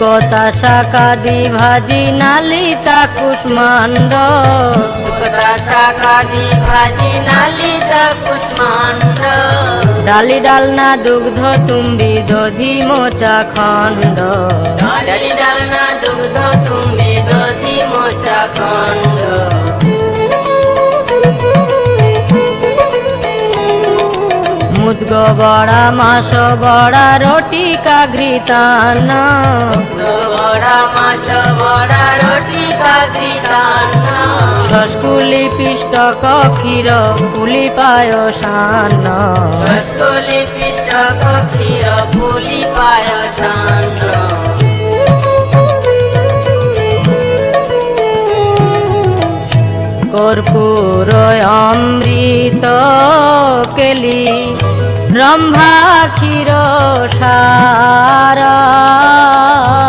শুকতা শাকাদি ভাজি নালিতা কুষ্মাণ্ড শুকতা শাকাদি ভাজি নালিতা কুষ্মাণ্ড ডালি ডালনা দুগ্ধ তুম্বি দধি মোচা খণ্ড ডালি ডালনা দুগ্ধ তুমি দধি মোচা খণ্ড মুদগ বড়া মাস বড়া রটি কাঘৃতান্ন বড়া মাস বড়া রটি কাঘৃতান্ন শস্কুলি পিষ্টক ক্ষীর পুলি পায়সান্ন রসকলি পিষ্টক ক্ষীর পুলি পায়সান্ন কর্পূর অমৃত কেলি রম্ভা ক্ষীর সারা